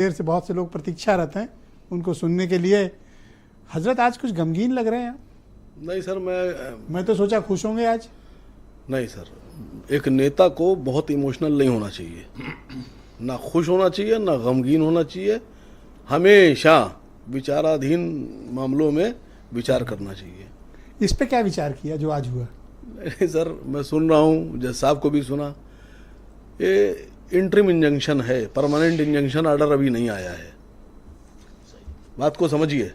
देर से बहुत से लोग प्रतीक्षारत हैं उनको सुनने के लिए। हजरत आज कुछ गमगीन लग रहे हैं। नहीं सर, मैं तो सोचा खुश होंगे आज। नहीं सर, एक नेता को बहुत इमोशनल नहीं होना चाहिए, ना खुश होना चाहिए ना गमगीन होना चाहिए। हमेशा विचाराधीन मामलों में विचार करना चाहिए। इस पे क्या विचार किया जो आज हुआ? नहीं सर, मैं सुन रहा हूँ, जज साहब को भी सुना। ये इंटरिम इंजंक्शन है, परमानेंट इंजंक्शन ऑर्डर अभी नहीं आया है। बात को समझिए।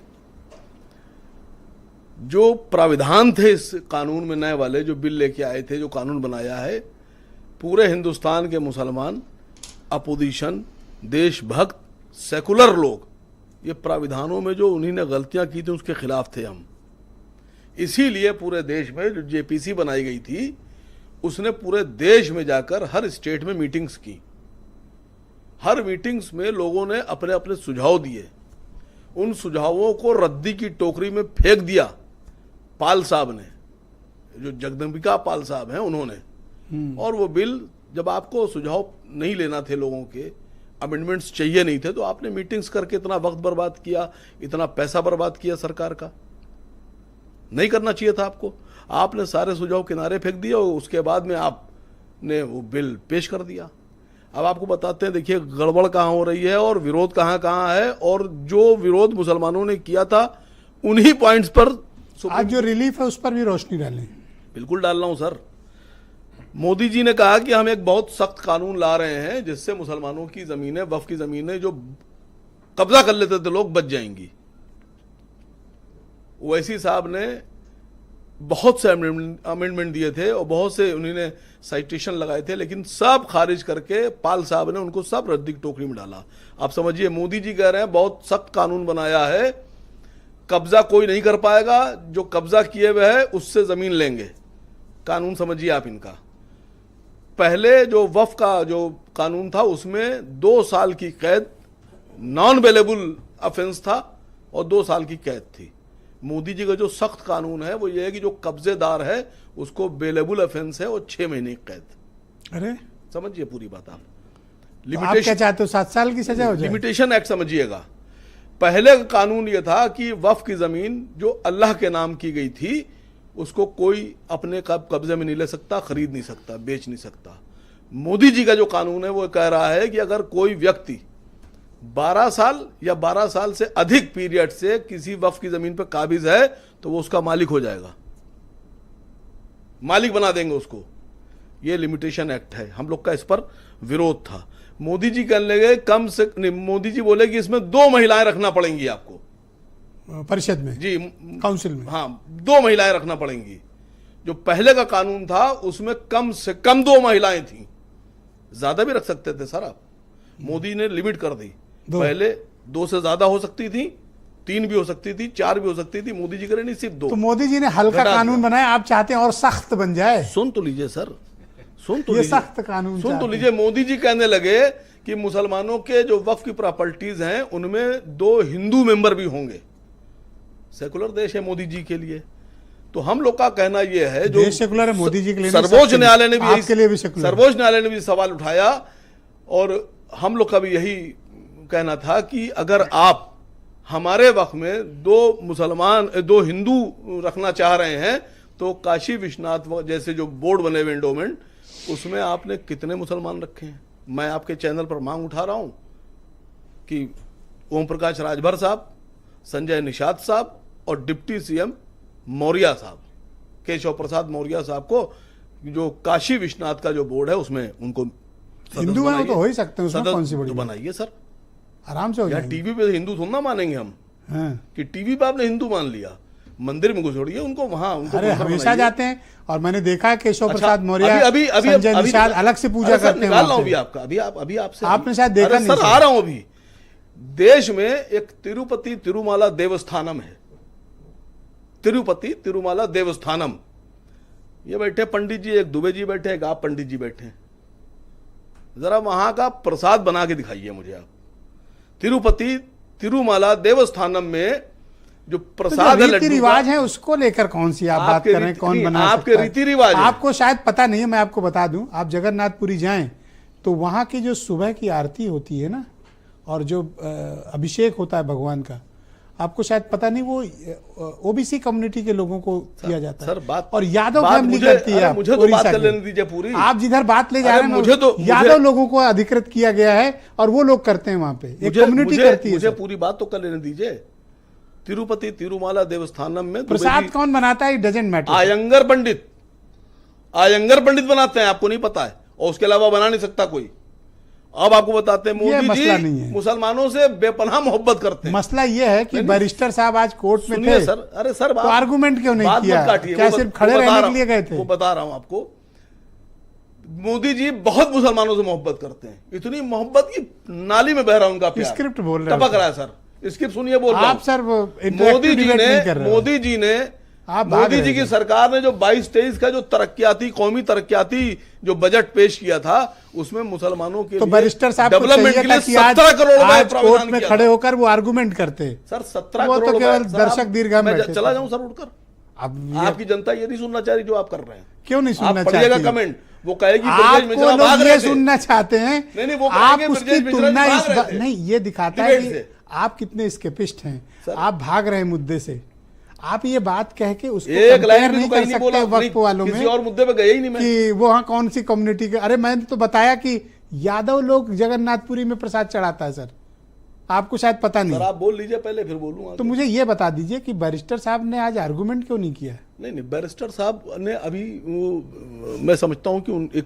जो प्राविधान थे इस कानून में नए वाले, जो बिल लेके आए थे, जो कानून बनाया है, पूरे हिंदुस्तान के मुसलमान, अपोजिशन, देशभक्त, सेकुलर लोग, ये प्राविधानों में जो उन्हीं ने गलतियां की थी उसके खिलाफ थे हम। इसीलिए पूरे देश में जो जेपीसी बनाई गई थी, उसने पूरे देश में जाकर हर स्टेट में मीटिंग्स की। हर मीटिंग्स में लोगों ने अपने अपने सुझाव दिए। उन सुझावों को रद्दी की टोकरी में फेंक दिया पाल साहब ने, जो जगदम्बिका पाल साहब हैं उन्होंने। और वो बिल, जब आपको सुझाव नहीं लेना थे, लोगों के अमेंडमेंट्स चाहिए नहीं थे, तो आपने मीटिंग्स करके इतना वक्त बर्बाद किया, इतना पैसा बर्बाद किया सरकार का। नहीं करना चाहिए था आपको। आपने सारे सुझाव किनारे फेंक दिए और उसके बाद में आपने वो बिल पेश कर दिया। अब आपको बताते हैं, देखिए गड़बड़ कहाँ हो रही है और विरोध कहाँ कहाँ है। और जो विरोध मुसलमानों ने किया था उन्हीं पॉइंट्स पर आज जो रिलीफ है उस पर भी रोशनी डालें। बिल्कुल डाल रहा हूं सर। मोदी जी ने कहा कि हम एक बहुत सख्त कानून ला रहे हैं जिससे मुसलमानों की जमीनें, वक्फ की जमीनें जो कब्जा कर लेते थे लोग, बच जाएंगी। ओवैसी साहब ने बहुत से अमेंडमेंट दिए थे और बहुत से उन्होंने साइटेशन लगाए थे, लेकिन सब खारिज करके पाल साहब ने उनको सब रद्दी की टोकरी में डाला। आप समझिए, मोदी जी कह रहे हैं बहुत सख्त कानून बनाया है, कब्जा कोई नहीं कर पाएगा, जो कब्जा किए हुए है उससे जमीन लेंगे। कानून समझिए आप इनका। पहले जो वक्फ का जो कानून था उसमें 2 साल की कैद नॉन बेलेबल ऑफेंस था और 2 साल की कैद थी। मोदी जी का जो सख्त कानून है वो ये है कि जो कब्जेदार है उसको बेलेबल ऑफेंस है और 6 महीने की कैद। अरे समझिए पूरी बात आप। तो आप क्या चाहते हो, 7 साल की सजा हो जाए? लिमिटेशन एक्ट समझिएगा। पहले का कानून ये था कि वक्फ की जमीन जो अल्लाह के नाम की गई थी उसको कोई अपने कब्जे में नहीं ले सकता, खरीद नहीं सकता, बेच नहीं सकता। मोदी जी का जो कानून है वो कह रहा है कि अगर कोई व्यक्ति 12 साल या 12 साल से अधिक पीरियड से किसी वक्फ की जमीन पर काबिज है तो वो उसका मालिक हो जाएगा, मालिक बना देंगे उसको। ये लिमिटेशन एक्ट है। हम लोग का इस पर विरोध था। मोदी जी कहने लगे कम से नहीं, मोदी जी बोले कि इसमें 2 महिलाएं रखना पड़ेंगी आपको परिषद में, जी काउंसिल में। हाँ, 2 महिलाएं रखना पड़ेंगी। जो पहले का कानून था उसमें कम से कम 2 महिलाएं थी, ज्यादा भी रख सकते थे सर आप। मोदी ने लिमिट कर दी। पहले 2 से ज्यादा हो सकती थी, 3 भी हो सकती थी, 4 भी हो सकती थी। मोदी जी करे नहीं, सिर्फ 2। तो मोदी जी ने हल्का कानून बनाया, आप चाहते हैं और सख्त बन जाए। सुन तो लीजिए सर, सुन तो ये लीजिए, सख्त कानून सुन तो लीजिए। मोदी जी कहने लगे कि मुसलमानों के जो वक्फ की प्रॉपर्टीज हैं उनमें 2 हिंदू मेंबर भी होंगे। सेकुलर देश है मोदी जी के लिए। तो हम लोग का कहना यह है, जो सेकुलर है मोदी जी के लिए, सर्वोच्च न्यायालय ने भी आपके लिए भी सेकुलर, सर्वोच्च न्यायालय ने भी सवाल उठाया और हम लोग का भी यही कहना था कि अगर आप हमारे वक्त में 2 हिंदू रखना चाह रहे हैं तो काशी विश्वनाथ जैसे जो बोर्ड बने हुए एंडोमेंट, उसमें आपने कितने मुसलमान रखे हैं? मैं आपके चैनल पर मांग उठा रहा हूं कि ओम प्रकाश राजभर साहब, संजय निषाद साहब और डिप्टी सीएम मौर्य साहब, केशव प्रसाद मौर्य साहब को, जो काशी विश्वनाथ का जो बोर्ड है उसमें उनको हिंदू है तो हो ही सकते हैं, उसमें कौन सी बड़ी तो बनाइए सर, आराम से हो जाएगा। टीवी पे हिंदू थोड़ा ना मानेंगे हम। कि टीवी पे आपने हिंदू मान लिया, मंदिर में घुसोड़िए उनको, वहां उनको। अरे हमेशा जाते हैं और मैंने देखा है केशव प्रसाद मौर्य, अभी संजय निषाद अलग से पूजा करते हैं। निकाल रहा हूं अभी आपका, अभी आपसे आपने शायद देखा नहीं सर, आ रहा हूं अभी। देश में एक तिरुपति तिरुमाला देवस्थानम है, तिरुपति तिरुमाला देवस्थानम। ये बैठे पंडित जी, एक दुबे जी बैठे, एक आप पंडित जी बैठे। जरा वहां का प्रसाद बना के दिखाइए मुझे आप। तिरुपति तिरुमाला देवस्थानम में जो प्रसाद तो रीति रिवाज है उसको लेकर कौन सी आप बात कर रहे हैं? कौन बना आपके रीति रिवाज? आपको शायद पता नहीं है, मैं आपको बता दूं। आप जगन्नाथपुरी जाएं तो वहां की जो सुबह की आरती होती है ना, और जो अभिषेक होता है भगवान का, आपको शायद पता नहीं, वो ओबीसी कम्युनिटी के लोगों को किया जाता है। सर बात और यादव बात फैमिली मुझे- करती है। अरे आप मुझे तो उड़ीसा बात कर की। लेने दीजिए पूरी। आप जिधर बात ले जा अरे रहे हैं मुझे ना, तो- यादव मुझे- लोगों को अधिकृत किया गया है और वो लोग करते हैं वहां पे, एक कम्युनिटी करती है। मुझे सर। पूरी बात तो कर लेने दीजिए। तिरुपति तिरुमाला देवस्थानम में प्रसाद कौन बनाता है, इट डजंट मैटर। आयंगर पंडित बनाते हैं, आपको नहीं पता है, और उसके अलावा बना नहीं सकता कोई। अब आपको बताते हैं, ये मोदी मसला नहीं जी है। मुसलमानों से बेपनाह मोहब्बत करते हैं। मसला ये है कि बैरिस्टर साहब आज कोर्ट में सुनिए थे, सर, अरे सर तो आर्गुमेंट क्यों नहीं बात किया? मत काटिए, क्या वो सिर्फ बत- खड़े वो बता रहने रहा के लिए गए थे? वो बता रहा हूं आपको। मोदी जी बहुत मुसलमानों से मोहब्बत करते हैं, इतनी मोहब्बत की नाली में बह रहा है उनका प्यार, स्क्रिप्ट बोल रहे टपक हो। रहा है सर। स्क्रिप्ट सुनिए, बोल रहा आप हूं। सर मोदी जी ने आप भाग मोदी रहे जी की थे। सरकार ने जो 22-23 का जो तरक्याती, कौमी तरक्याती जो बजट पेश किया था, उसमें मुसलमानों के तो लिए बैरिस्टर साहब को डेवलपमेंट चाहिए के था लिए कि आज 17 करोड़ रुपए कोर्ट प्रावधान में किया खड़े था। होकर वो आर्गुमेंट करते। सर 17 वो तो करोड़ केवल रुपए- सर, दर्शक आप- दीर्घा में मैं बैठे चला थे। जाऊं सर उठकर? अब ये आपकी जनता ये नहीं सुनना चाह रही जो आप कर रहे हैं। क्यों नहीं सुनना आप पढ़िएगा चाहती? कमेंट, वो कहेगी ब्रजेश आपको मिश्रा भाग लोग रहे ये थे। सुनना चाहते हैं। नहीं, वो आप कहेंगे उसकी ब्रजेश मिश्रा जी तुलना भाग इस रहे थे। नहीं, ये दिखाता है डिबेट कि से। आप कितने स्केपिस्ट हैं। सर। आप भाग रहे हैं मुद्दे से। आप ये बात कह के उसको एक कंपेयर लाइन भी नहीं तो कहीं कर नहीं बोला, सकते वक्फ वालों किसी में और मुद्दे पे गए ही नहीं मैं। कि वो हाँ कौन सी कम्युनिटी के। अरे मैंने तो बताया कि यादव लोग जगन्नाथपुरी में प्रसाद चढ़ाता है सर, आपको शायद पता सर नहीं। आप बोल लीजिए पहले, फिर बोलूंगा। तो मुझे ये बता दीजिए कि बैरिस्टर साहब ने आज आर्गुमेंट क्यों नहीं किया? नहीं, बैरिस्टर साहब ने अभी मैं समझता हूं कि एक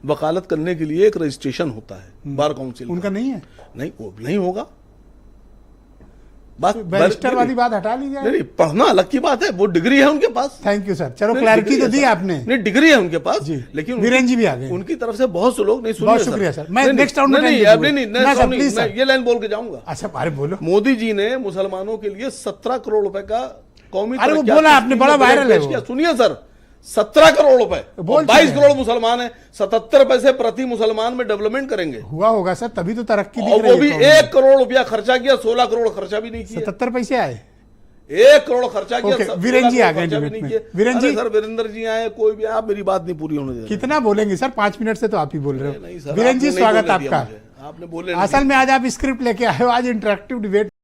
वकालत करने के लिए एक रजिस्ट्रेशन होता है बार काउंसिल का। उनका नहीं है। नहीं, वो नहीं होगा। बात बैरिस्टर वाली बात हटा लीजिए। नहीं, पढ़ना अलग की बात है, वो डिग्री है उनके पास। थैंक यू सर, चलो नहीं, क्लैरिटी डिग्री तो है दी सर। आपने। नहीं, डिग्री है उनके पास, जी। लेकिन वीरेन जी भी आ गए। उनकी तरफ से बहुत से लोग नहीं सुनिए बहुत शुक्रिया सर। मैं नहीं, नेक्स्ट राउंड में नहीं, टाइम नहीं, दे नहीं, दूंगा। ना सर, प्लीज मैं सर। ये लाइन बोल के जाऊंगा। अच्छा, अरे बोलो। मोदी जी ने मुसलमानों के लिए 17 करोड़ रुपए का कौमी अरे वो तरक्याती बोला आपने, स्कीम बड़ा का वायरल है पेश वो। किया। सुनिए सर, 17 करोड़ रुपए, बोल 22 चुके करोड़ मुसलमान है, 77 पैसे प्रति मुसलमान में डेवलपमेंट करेंगे। हुआ होगा सर, तभी तो तरक्की दिख और रही वो है। भी कौन? 1 करोड़ रुपया खर्चा किया, 16 करोड़ खर्चा भी नहीं किया। 77 पैसे आए। 1 करोड़ खर्चा किया, ओके, 16 वीरेन जी करोड़ आ गए खर्चा भी डिबेट नहीं में। किया। वीरेन अरे जी। सर, वीरेंद्र जी आए, कोई भी, आप मेरी बात नहीं पूरी होने दे रहे। कितना बोलेंगे सर? 5 मिनट से तो आप ही बोल रहे नहीं हो। सर, वीरेन जी आपने नहीं स्वागत बोलने दिया आपका। मुझे। आपने बोले असल में आज आप स्क्रिप्ट लेके आए हो, आज इंटरेक्टिव डिबेट